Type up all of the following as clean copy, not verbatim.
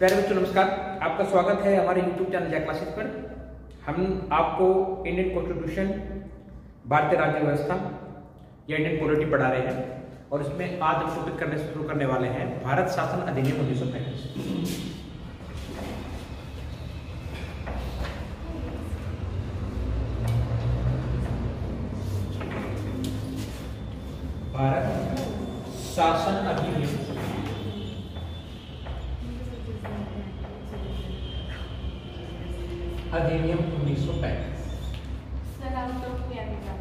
प्यारे बच्चों नमस्कार, आपका स्वागत है हमारे YouTube चैनल जय क्लासेस पर। हम आपको इंडियन कॉन्स्टिट्यूशन, भारतीय राज्य व्यवस्था या इंडियन पॉलिटी पढ़ा रहे हैं और इसमें आज हम टॉपिक करने से शुरू करने वाले हैं भारत शासन अधिनियम 1935। भारत शासन अधिनियम 1935। Sir out of camera.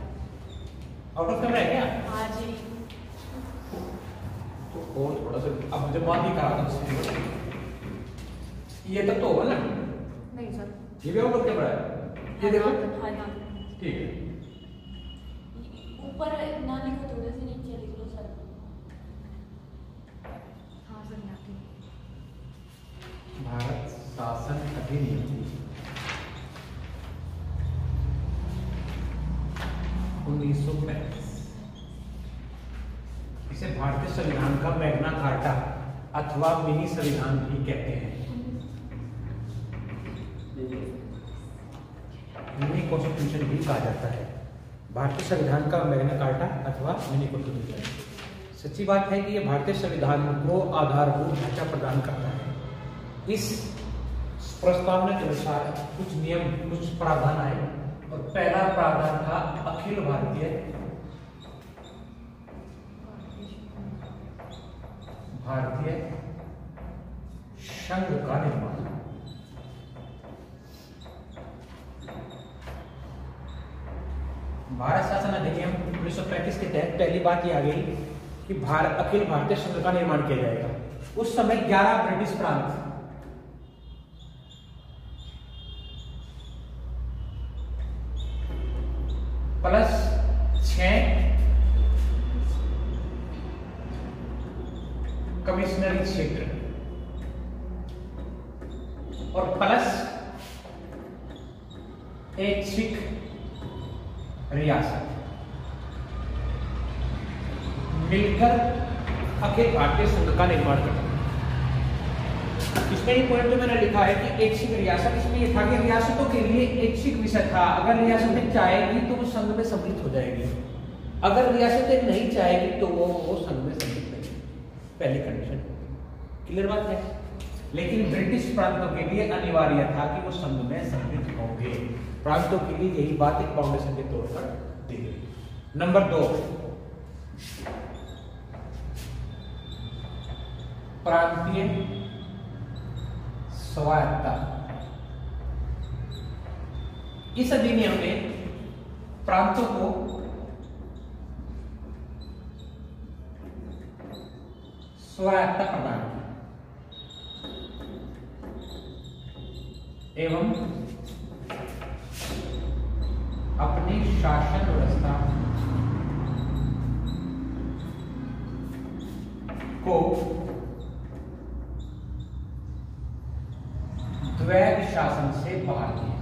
Out of camera है क्या? हाँ जी। तो और थोड़ा सा अब मुझे मान नहीं कहा था, ये तक तो होगा ना? नहीं सर, ये भी आउट ऑफ कैमरा है, ये देखो। हाँ यहाँ ठीक है, ऊपर ना लिखो, थोड़े से नीचे लिख लो सर। हाँ सर यहाँ पे भारत शासन अधिनियम 1935। इसे भारतीय संविधान का मैग्ना कार्टा अथवा मिनी संविधान भी कहते हैं। मिनी कॉन्स्टिट्यूशन भी कहा जाता है। भारतीय संविधान का मैग्ना कार्टा अथवा मिनी कॉन्स्टिट्यूशन। सच्ची बात है कि यह भारतीय संविधान को आधारभूत ढांचा प्रदान करता है। इस प्रस्तावना के अनुसार कुछ नियम, कुछ प्रावधान आए और पहला प्रावधान था अखिल भारतीय संघ का निर्माण। भारत शासन अधिनियम 1935 के तहत पहली बात यह आ गई कि अखिल भारतीय संघ का निर्माण किया जाएगा। उस समय 11 ब्रिटिश प्रांत प्लस 6 कमिश्नरी क्षेत्र और प्लस एक सिख रियासत मिलकर अखिल भारतीय संघ का निर्माण करते हैं। इसमें ये पॉइंट जो मैंने लिखा है कि एक सिख रियासत, इसमें यह था कि रियासतों के लिए एक सिख विषय था। अगर रियासतें चाहेगी तो वो संघ में सम्मिलित हो जाएगी, अगर रियासतें नहीं चाहेगी तो वो संघ में सम्मिलित नहीं। पहली कंडीशन क्लियर बात है। लेकिन ब्रिटिश प्रांतों के लिए अनिवार्य था कि वो संघ में सम्मिलित होंगे। प्रांतों के लिए यही बात एक फाउंडेशन के तौर पर दी गई। नंबर 2, प्रांतीय स्वायत्तता। इस अधिनियम ने प्रांतों को स्वायत्तता प्रदान की एवं अपनी शासन व्यवस्था को द्वैध शासन से बाहर किया।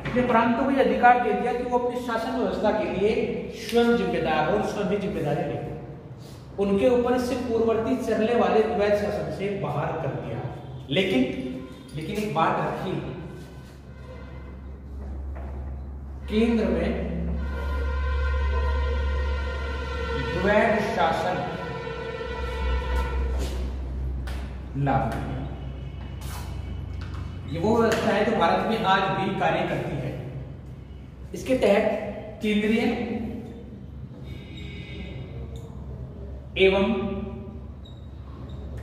इसने प्रांतों को यह अधिकार दे दिया कि वो अपनी शासन व्यवस्था के लिए स्वयं जिम्मेदार और स्वयं ही जिम्मेदारी लेंगे। उनके ऊपर इससे पूर्ववर्ती चलने वाले द्वैध शासन से बाहर कर दिया। लेकिन एक बात रखी, केंद्र में द्वैध शासन लागू। ये वो व्यवस्था है जो भारत में आज भी कार्य करती है। इसके तहत केंद्रीय एवं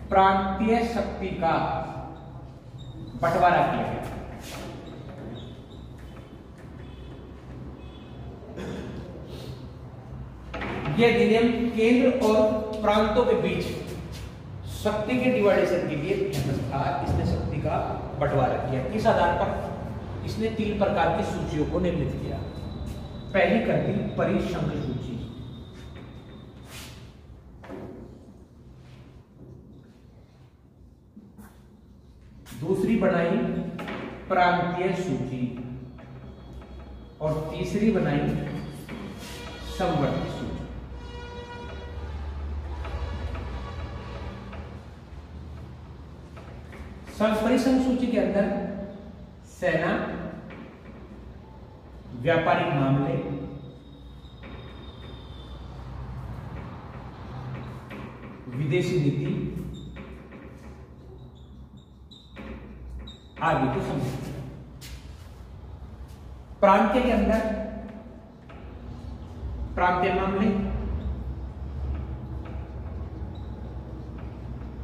प्रांतीय शक्ति का बंटवारा किया गया। यह अधिनियम केंद्र और प्रांतों के बीच शक्ति के डिवाइडेशन के लिए फेमस था। इसने शक्ति का बंटवारा किया। इस आधार पर इसने 3 प्रकार की सूचियों को निर्मित किया। पहली कर दी परिसंघ सूची, दूसरी बनाई प्रांतीय सूची और तीसरी बनाई समवर्ती सूची। परिसंघ सूची के अंदर सेना, व्यापारिक मामले, विदेशी नीति आदि को समझते हैं। प्रांतीय के अंदर प्रांतीय मामले,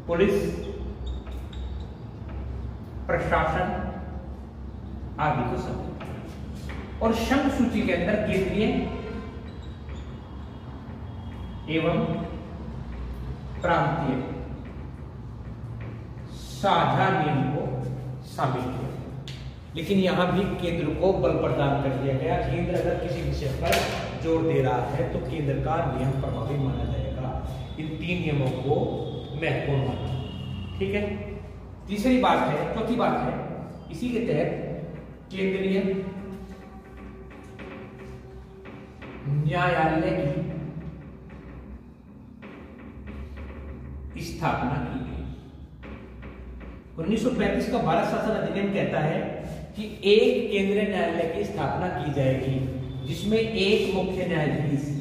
पुलिस, प्रशासन आदि को समझते हैं। और संघ सूची के अंदर केंद्रीय एवं प्रांतीय साझा नियम को शामिल किया। लेकिन यहां भी केंद्र को बल प्रदान कर दिया गया। केंद्र अगर किसी विषय पर जोर दे रहा है तो केंद्र का नियम प्रभावी माना जाएगा। इन 3 नियमों को महत्वपूर्ण माना। ठीक है। तीसरी बात है, चौथी बात है, इसी के तहत केंद्रीय न्यायालय की स्थापना की गई। 1935 का भारत शासन अधिनियम कहता है कि एक केंद्रीय न्यायालय की स्थापना की जाएगी जिसमें एक मुख्य न्यायाधीश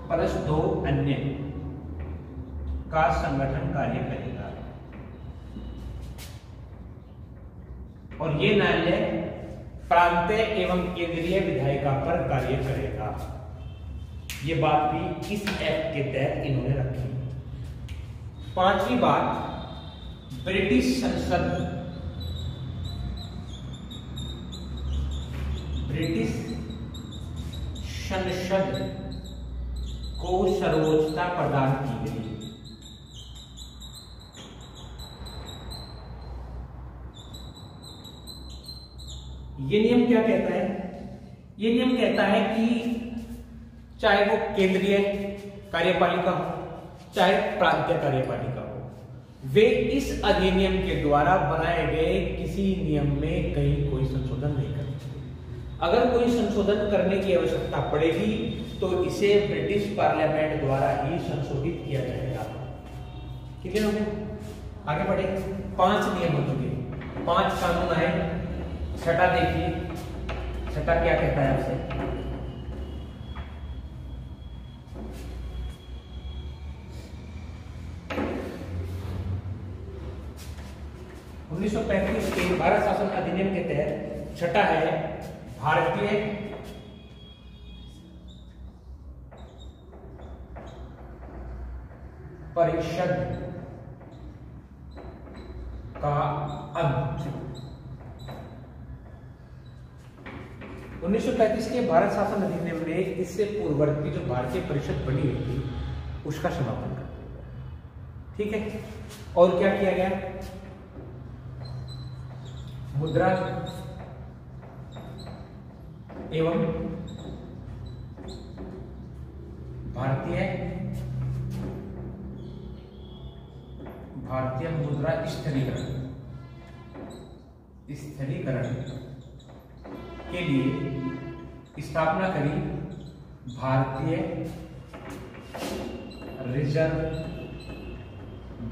प्लस 2 अन्य का संगठन कार्य करेगा। और ये न्यायालय प्रांतीय एवं केंद्रीय विधायिका पर कार्य करेगा। ये बात भी इस एक्ट के तहत इन्होंने रखी। 5वीं बात, ब्रिटिश संसद को सर्वोच्चता प्रदान की गई। ये नियम क्या कहता है? ये नियम कहता है कि चाहे वो केंद्रीय कार्यपालिका हो चाहे प्रांतीय कार्यपालिका हो, वे इस अधिनियम के द्वारा बनाए गए किसी नियम में कहीं कोई संशोधन नहीं कर सकते। अगर कोई संशोधन करने की आवश्यकता पड़ेगी तो इसे ब्रिटिश पार्लियामेंट द्वारा ही संशोधित किया जाएगा। कितने हो गए? आगे बढ़े। 5 नियम हो चुके, 5 कानून आए। 6ठा देखिए, 6ठा क्या कहता है आपसे? 1935 के भारत शासन अधिनियम के तहत 6ठा है भारतीय परिषद का अंत। 1935 के भारत शासन अधिनियम ने इससे पूर्ववर्ती जो भारतीय परिषद बनी हुई थी उसका समापन कर दिया। ठीक है। और क्या किया गया? मुद्रा एवं भारतीय मुद्रा स्थिरीकरण के लिए स्थापना करी भारतीय रिजर्व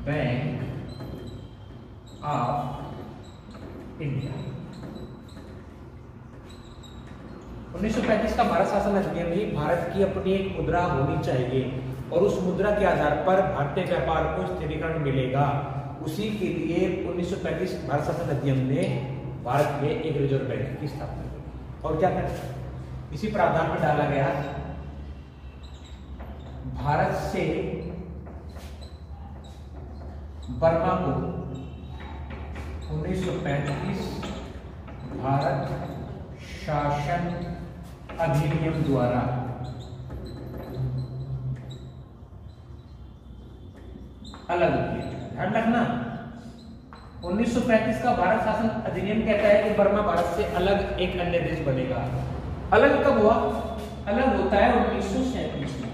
बैंक ऑफ इंडिया। 1935 का भारत शासन अधिनियम ही भारत की अपनी एक मुद्रा होनी चाहिए और उस मुद्रा के आधार पर भारतीय व्यापार को स्थिरीकरण मिलेगा। उसी के लिए 1935 भारत शासन अधिनियम ने भारत में एक रिजर्व बैंक की स्थापना की। और क्या करना? इसी प्रावधान में डाला गया भारत से बर्मा को 1935 भारत शासन अधिनियम द्वारा अलग किया। ध्यान रखना, 1935 का भारत शासन अधिनियम कहता है कि बर्मा भारत से अलग एक अन्य देश बनेगा। अलग कब हुआ? अलग होता है 1937 में।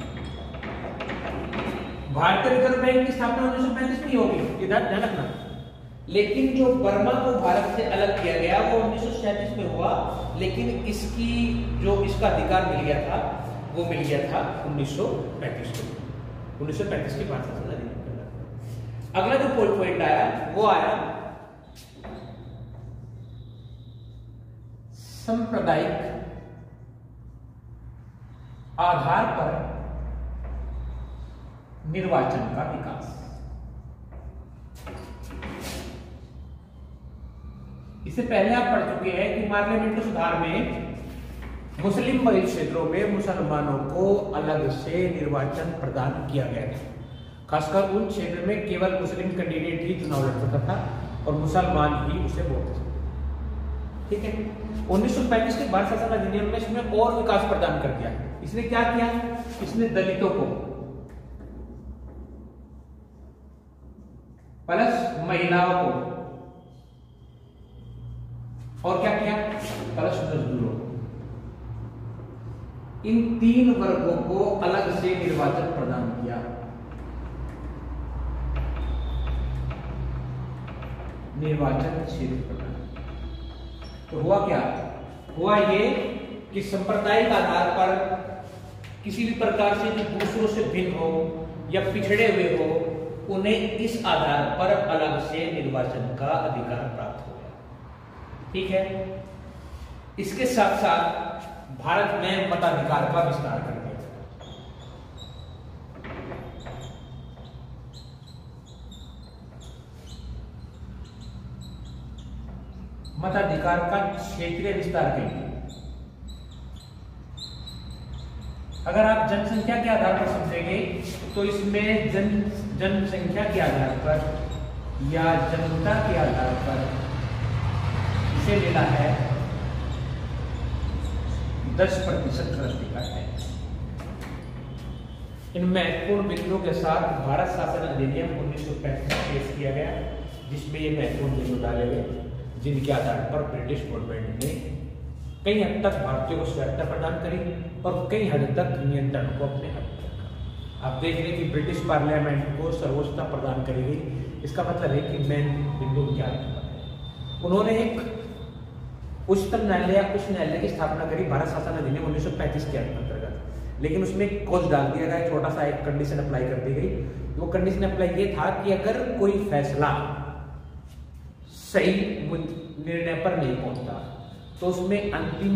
भारतीय रिजर्व बैंक की स्थापना 1935 में होगी, इधर ध्यान रखना। लेकिन जो बर्मा को भारत से अलग किया गया वो 1937 में हुआ। लेकिन इसका अधिकार मिल गया था वो मिल गया था 1935 को। 1935 के बाद शासन अधिनियम। अगला जो पॉइंट आया वो आया सांप्रदायिक आधार पर निर्वाचन का विकास। इससे पहले आप पढ़ चुके हैं कि पार्लियामेंट सुधार में मुस्लिम बहुल क्षेत्रों में मुसलमानों को अलग से निर्वाचन प्रदान किया गया था। खासकर उन क्षेत्र में केवल मुस्लिम कैंडिडेट ही चुनाव लड़ सकता था और मुसलमान ही उसे वोट दे सकते। ठीक है, 1935 के भारत शासन अधिनियम में इसमें और विकास प्रदान कर दिया। इसने क्या किया? इसने दलितों को प्लस महिलाओं को और क्या किया? प्लस मजदूरों को, इन तीन वर्गों को अलग से निर्वाचन प्रदान किया। निर्वाचन क्षेत्र प्रदान। तो हुआ क्या? हुआ ये कि सांप्रदायिक आधार पर किसी भी प्रकार से जो दूसरों से भिन्न हो या पिछड़े हुए हो, उन्हें इस आधार पर अलग से निर्वाचन का अधिकार प्राप्त हो गया। ठीक है, इसके साथ साथ भारत में मताधिकार का विस्तार कर दिया। मताधिकार का क्षेत्रीय विस्तार के लिए अगर आप जनसंख्या के आधार पर समझेंगे तो इसमें जनसंख्या के आधार पर या जनता के आधार पर इसे लेना है 10% अधिकार है। इन महत्वपूर्ण बिंदुओं के साथ भारत शासन अधिनियम 1935 पेश किया गया, जिसमें ये महत्वपूर्ण बिंदु डाले गए जिनके आधार पर ब्रिटिश गवर्नमेंट ने कई हद तक भारतीयों को स्वायत्तता प्रदान करी और कई हद तक नियंत्रण को अपने हाथ में रखा। आप देख रहे हैं कि ब्रिटिश पार्लियामेंट को सर्वोच्चता प्रदान करी गई। इसका मतलब है कि मेन बिंदु क्या है? उन्होंने एक उच्चतम न्यायालय या उच्च न्यायालय की स्थापना करी भारत शासन अधिनियम 1935 के अंतर्गत, लेकिन उसमें एक क्लॉज डाल दिया गया, छोटा सा एक कंडीशन अप्लाई कर दी गई। वो कंडीशन अप्लाई ये था कि अगर कोई फैसला सही निर्णय पर नहीं पहुंचता तो उसमें अंतिम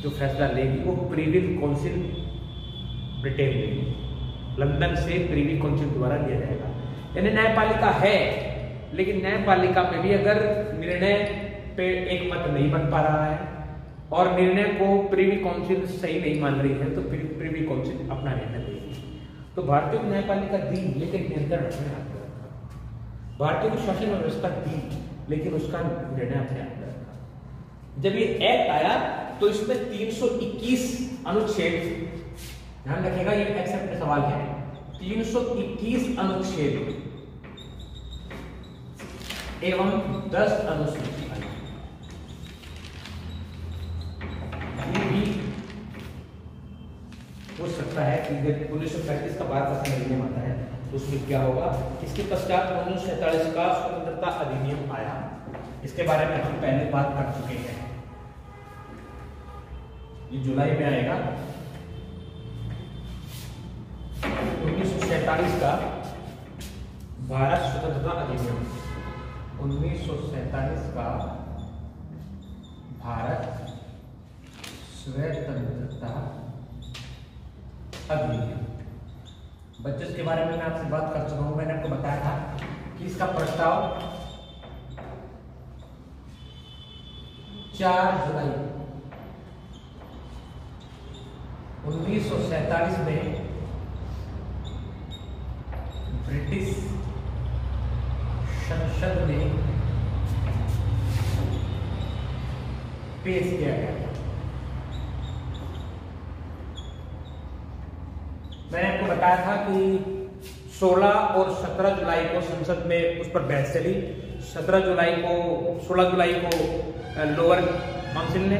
जो फैसला लेगी वो प्रीवी काउंसिल ब्रिटेन में लंदन से प्रीवी काउंसिल द्वारा लिया जाएगा। यानी न्यायपालिका है, लेकिन न्यायपालिका में भी अगर निर्णय पे एक मत नहीं बन पा रहा है और निर्णय को प्रीवी काउंसिल सही नहीं मान रही है तो प्रीवी काउंसिल अपना निर्णय देगी। तो भारतीय न्यायपालिका दी लेकिन नियंत्रण अपने हाथ में रखा। भारतीय को शासन व्यवस्था दी लेकिन उसका निर्णय अपने हाथ में रखा। जब ये एक्ट आया तो इसमें 321 अनुच्छेद, ध्यान रखिएगा ये एक्सेप्ट का सवाल है, 321 अनुच्छेद एवं 10 अनुसूची ये भी हो सकता है कि 1935 का भारत शासन अधिनियम आता है तो उसमें क्या होगा। इसके पश्चात 1947 का स्वतंत्रता अधिनियम आया। इसके बारे में हम पहले बात कर चुके हैं। ये जुलाई में आएगा। 1947 का भारत स्वतंत्रता अधिनियम, 1947 का भारत स्वतंत्रता अधिनियम। बच्चों के बारे में मैं आपसे बात कर चुका हूं। मैंने आपको बताया था कि इसका प्रस्ताव 4 जुलाई 1947 में ब्रिटिश संसद में पेश किया गया था। मैंने आपको बताया था कि 16 और 17 जुलाई को संसद में उस पर बहस चली। 16 जुलाई को लोअर काउंसिल ने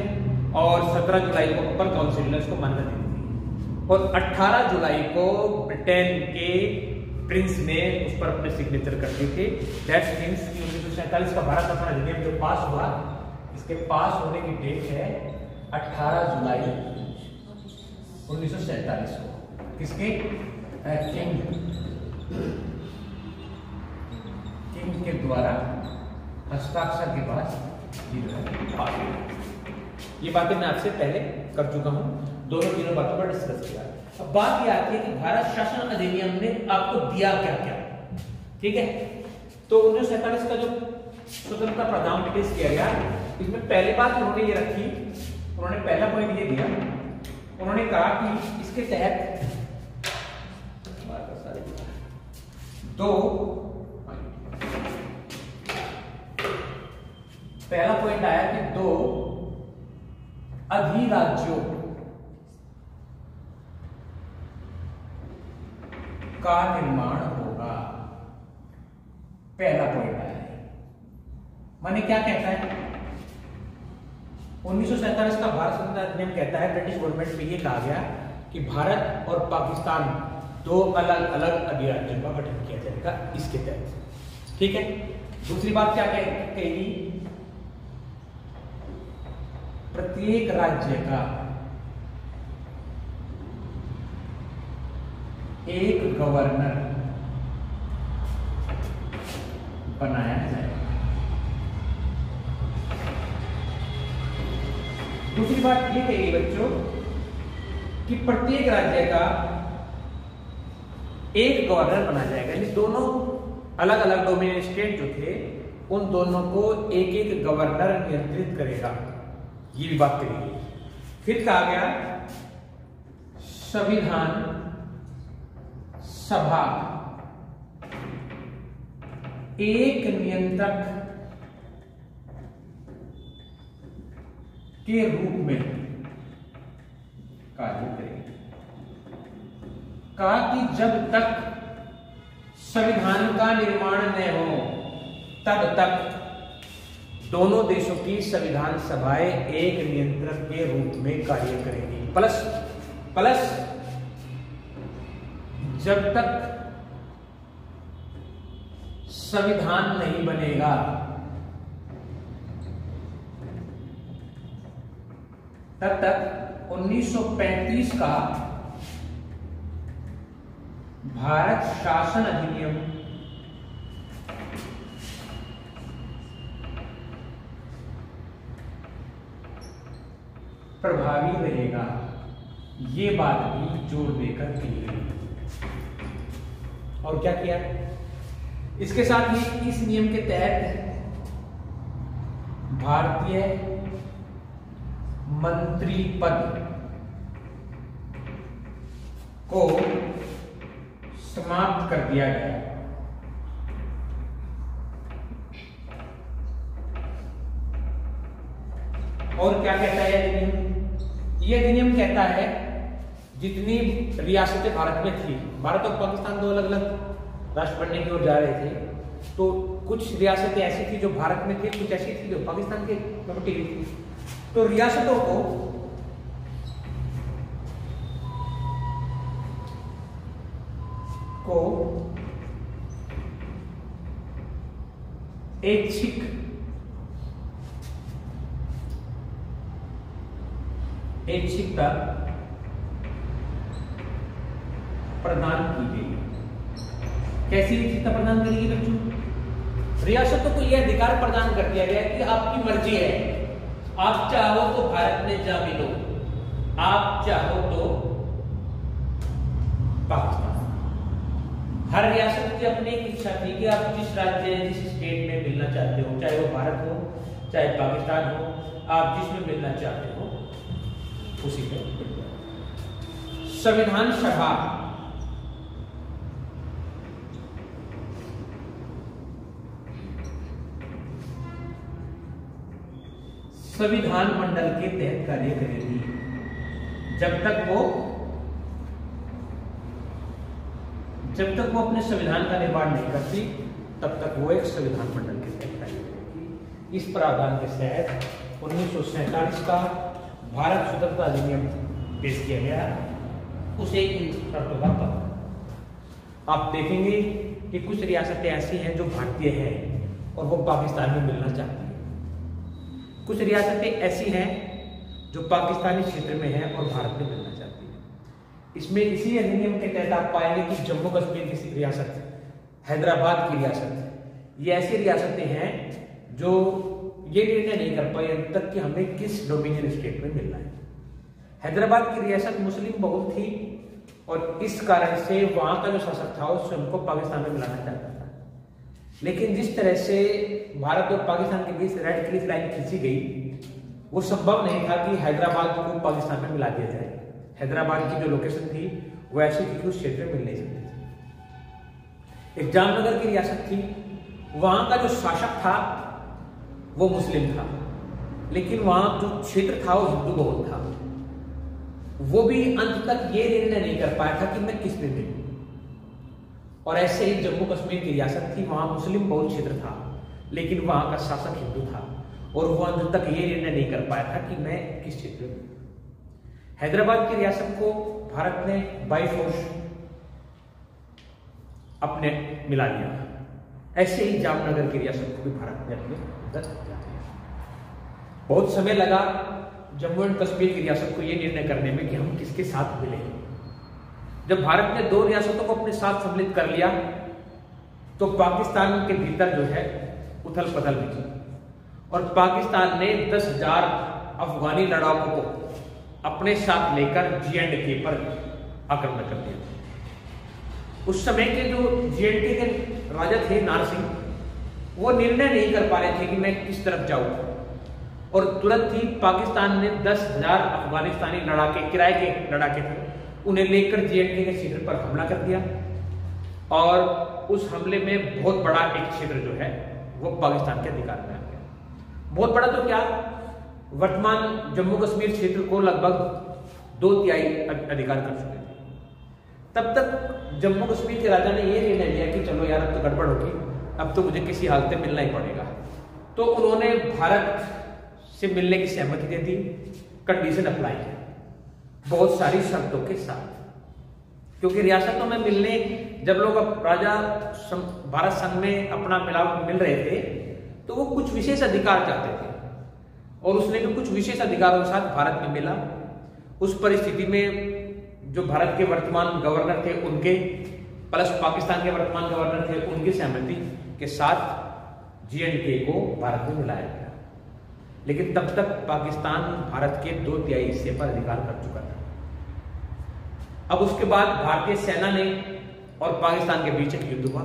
और 17 जुलाई को अपर काउंसिल ने उसको मान्यता दी थी और 18 जुलाई को ब्रिटेन के प्रिंस ने उस पर अपने सिग्नेचर कर दिए थे। दैट्स मींस कि 1947 का भारत शासन अधिनियम जो पास हुआ, इसके पास होने की डेट है 18 जुलाई 1947 को किसके किंग के द्वारा हस्ताक्षर के बाद ये जो है पास हुआ। ये बातें मैं आपसे पहले कर चुका हूं, दोनों तीनों बातों पर डिस्कस किया। अब बात ये आती है कि भारत शासन अधिनियम ने आपको दिया क्या क्या, ठीक है। तो 1947 का जो स्वतंत्रता प्रावधान पेश किया गया, इसमें पहली बात उन्होंने ये रखी, उन्होंने पहला पॉइंट ये दिया, उन्होंने कहा कि इसके तहत दो, पहला पॉइंट आया कि दो अधिराज्यों का निर्माण होगा। पहला पॉइंट आया है, माने क्या कहता है 1947 का भारत स्वतंत्रता अधिनियम कहता है, ब्रिटिश गवर्नमेंट में ये कहा गया कि भारत और पाकिस्तान दो अलग अलग अधिराज्यों का गठन किया जाएगा इसके तहत, ठीक है। दूसरी बात क्या कहेगी, प्रत्येक राज्य का एक गवर्नर बनाया जाएगा। दूसरी बात ये कही बच्चों कि प्रत्येक राज्य का एक गवर्नर बनाया जाएगा, यानी दोनों अलग अलग डोमिनियन स्टेट जो थे उन दोनों को एक एक गवर्नर नियंत्रित करेगा, ये भी बात करेगी। फिर कहा गया संविधान सभा एक नियंत्रक के रूप में कार्य करेगी। कहा कि जब तक संविधान का निर्माण न हो तब तक दोनों देशों की संविधान सभाएं एक नियंत्रक के रूप में कार्य करेंगी। प्लस जब तक संविधान नहीं बनेगा तब तक 1935 का भारत शासन अधिनियम प्रभावी रहेगा। ये बात भी जोर देकर की गई। और क्या किया, इसके साथ ही इस नियम के तहत भारतीय मंत्री पद को समाप्त कर दिया गया। और क्या कहता है यह अधिनियम? यह अधिनियम कहता है जितनी रियासतें भारत में थी, भारत और पाकिस्तान दो अलग अलग राष्ट्र बनने की ओर जा रहे थे, तो कुछ रियासतें ऐसी थी जो भारत में थी, कुछ ऐसी थी जो पाकिस्तान के प्रॉपर्टी की थी। तो रियासतों को ऐच्छिकता प्रदान की गई। कैसी ऐच्छिकता प्रदान करेगी बच्चों? रियासतों को यह अधिकार प्रदान कर दिया गया कि आपकी मर्जी है, आप चाहो तो भारत में जा मिलो, आप चाहो तो पाकिस्तान। हर रियासत की अपनी एक इच्छा थी कि आप जिस राज्य जिस स्टेट में मिलना चाहते हो, चाहे वो भारत हो चाहे पाकिस्तान हो, आप जिसमें मिलना चाहते हो उसी पे। संविधान सभा संविधान मंडल के तहत कार्य करेगी। जब तक वो अपने संविधान का निर्माण नहीं करती तब तक वो एक संविधान मंडल के तहत कार्य करेगी। इस प्रावधान के तहत 1947 का भारत स्वतंत्रता अधिनियम पेश किया गया, उसे इन शर्तों का पालन। आप देखेंगे कि कुछ रियासतें ऐसी हैं जो भारतीय हैं और वो पाकिस्तान में मिलना चाहती हैं, कुछ रियासतें ऐसी हैं जो पाकिस्तानी क्षेत्र में हैं और भारत में मिलना चाहती हैं। इसमें इसी अधिनियम के तहत आप पाएंगे कि जम्मू कश्मीर की रियासत, हैदराबाद की रियासत, ये ऐसी रियासतें हैं जो ये निर्णय नहीं कर पाई अब तक कि हमें किस डोमिनियन स्टेट में मिलना है। हैदराबाद की रियासत मुस्लिम बहुल थी और इस कारण से वहां का जो शासक था वो स्वयं को पाकिस्तान में मिलाना चाहता था। लेकिन जिस तरह से भारत और पाकिस्तान के बीच रेड क्लिफ लाइन खींची गई, वो संभव नहीं था कि हैदराबाद को पाकिस्तान में मिला दिया जाए। हैदराबाद की जो लोकेशन थी वो ऐसी थी कि उस क्षेत्र में मिल नहीं सकती थी। एक जामनगर की रियासत थी, वहां का जो शासक था वो मुस्लिम था, लेकिन वहां जो क्षेत्र था वो हिंदू बहुल था। वो भी अंत तक ये निर्णय नहीं कर पाया था कि मैं किस में मिलूं। और ऐसे ही जम्मू कश्मीर की रियासत थी, वहां मुस्लिम बहुल क्षेत्र था, लेकिन वहां का शासक हिंदू था और वो अंत तक ये निर्णय नहीं कर पाया था कि मैं किस क्षेत्र में। हैदराबाद की रियासत को भारत ने बाई फोर्स अपने मिला लिया। ऐसे ही जामनगर की रियासत को भी भारत ने अपने अंदर मिला लिया। बहुत समय लगा जम्मू एंड कश्मीर की रियासत को यह निर्णय करने में कि हम किसके साथ मिले। जब भारत ने 2 रियासतों को अपने साथ सम्मिलित कर लिया तो पाकिस्तान के भीतर जो है उथल पुथल मची और पाकिस्तान ने 10,000 अफगानी लड़ाकों को अपने साथ लेकर J&K पर आक्रमण कर दिया। उस समय के जो J&K के राजा थे नार सिंह, वो निर्णय नहीं कर पा रहे थे कि मैं किस तरफ जाऊं और तुरंत ही पाकिस्तान ने 10,000 अफगानिस्तानी लड़ाके, किराए के लड़ाके थे, उन्हें लेकर J&K के क्षेत्र पर हमला कर दिया और उस हमले में बहुत बड़ा एक क्षेत्र जो है वो पाकिस्तान के अधिकार में आ गया। बहुत बड़ा तो क्या, वर्तमान जम्मू कश्मीर क्षेत्र को लगभग 2/3 अधिकार कर चुके थे। तब तक जम्मू कश्मीर के राजा ने यह निर्णय लिया कि चलो यार अब तो गड़बड़ होगी, अब तो मुझे किसी हालत में मिलना ही पड़ेगा। तो उन्होंने भारत से मिलने की सहमति दे दी, कंडीशन अप्लाई की बहुत सारी शर्तों के साथ, क्योंकि रियासतों में मिलने जब लोग राजा भारत संघ में अपना मिल रहे थे तो वो कुछ विशेष अधिकार चाहते थे और उसने भी कुछ विशेष अधिकारों के साथ भारत में मिला। उस परिस्थिति में जो भारत के वर्तमान गवर्नर थे उनके प्लस पाकिस्तान के वर्तमान गवर्नर थे उनकी सहमति के साथ J&K को भारत में मिलाया गया। लेकिन तब तक पाकिस्तान भारत के 2/3 हिस्से पर अधिकार कर चुका था। अब उसके बाद भारतीय सेना ने और पाकिस्तान के बीच एक युद्ध हुआ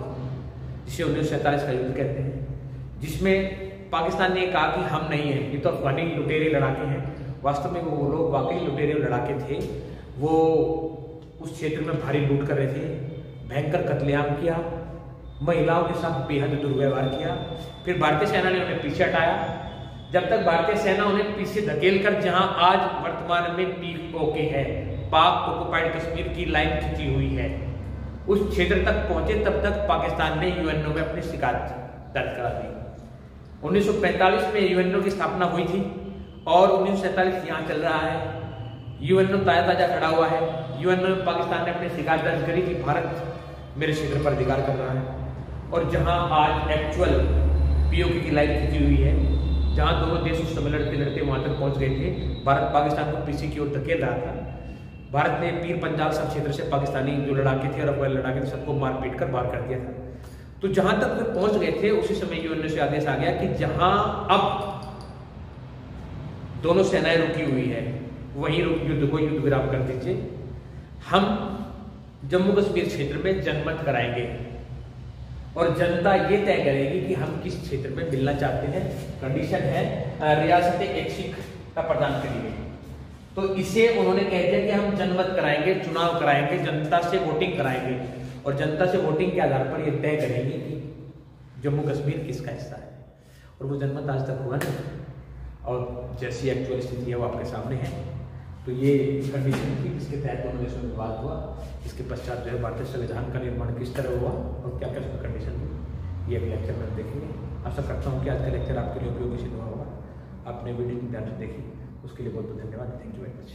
जिसे 1947 का युद्ध कहते हैं, जिसमें पाकिस्तान ने कहा कि हम नहीं हैं, ये तो अफगानी लुटेरे लड़ाके हैं। वास्तव में वो लोग वाकई लुटेरे लड़ाके थे। वो उस क्षेत्र में भारी लूट कर रहे थे, भयंकर कत्लेआम किया, महिलाओं के साथ बेहद दुर्व्यवहार किया। फिर भारतीय सेना ने उन्हें पीछे हटाया। जब तक भारतीय सेना उन्हें पीछे धकेल कर जहां आज वर्तमान में POK है, पाक ऑक्युपाइड कश्मीर की लाइन खींची हुई है, उस क्षेत्र तक पहुंचे, तब तक पाकिस्तान ने UNO में अपनी शिकायत दर्ज करा दी। 1945 में UNO की स्थापना हुई थी और 1947 यहाँ चल रहा है। UNO ताजा खड़ा हुआ है। UNO में पाकिस्तान ने अपनी शिकायत दर्ज करी कि भारत मेरे क्षेत्र पर अधिकार कर रहा है और जहां आज एक्चुअल POK की लाइन खींची हुई है, जहां दोनों देश उस समय लड़ते लड़ते वहां तक पहुंच गए थे, भारत पाकिस्तान को पीछे की ओर धकेल रहा था। भारत ने पीर पंजाल सब क्षेत्र से पाकिस्तानी जो लड़ाके थे और अफगान लड़ाके थे सबको मार पीट कर बाहर कर दिया था। तो जहां तक वे पहुंच गए थे उसी समय UNO से आदेश आ गया कि जहां अब दोनों सेनाएं रुकी हुई है वहीं युद्ध को युद्ध विराम कर दीजिए। हम जम्मू कश्मीर क्षेत्र में जनमत कराएंगे और जनता ये तय करेगी कि हम किस क्षेत्र में मिलना चाहते हैं। कंडीशन है रियासतें एक सीख का प्रदान करेंगे। तो इसे उन्होंने कह दिया कि हम जनमत कराएंगे, चुनाव कराएंगे, जनता से वोटिंग कराएंगे और जनता से वोटिंग के आधार पर यह तय करेंगे कि जम्मू कश्मीर किसका हिस्सा है। और वो जनमत आज तक हुआ नहीं और जैसी एक्चुअल स्थिति है वो आपके सामने है। तो ये कंडीशन थी, इसके तहत दोनों देशों में विवाद हुआ। इसके पश्चात जो है भारतीय संविधान का निर्माण किस तरह हुआ और क्या क्या उसकी कंडीशन थी, ये अगले लेक्चर में देखेंगे। आशा करता हूँ कि आज का लेक्चर आपके लिए उपयोगी सिद्ध हुआ होगा। आपने वीडियो को ध्यान से देखी, उसके लिए बहुत बहुत धन्यवाद। Thank you very much.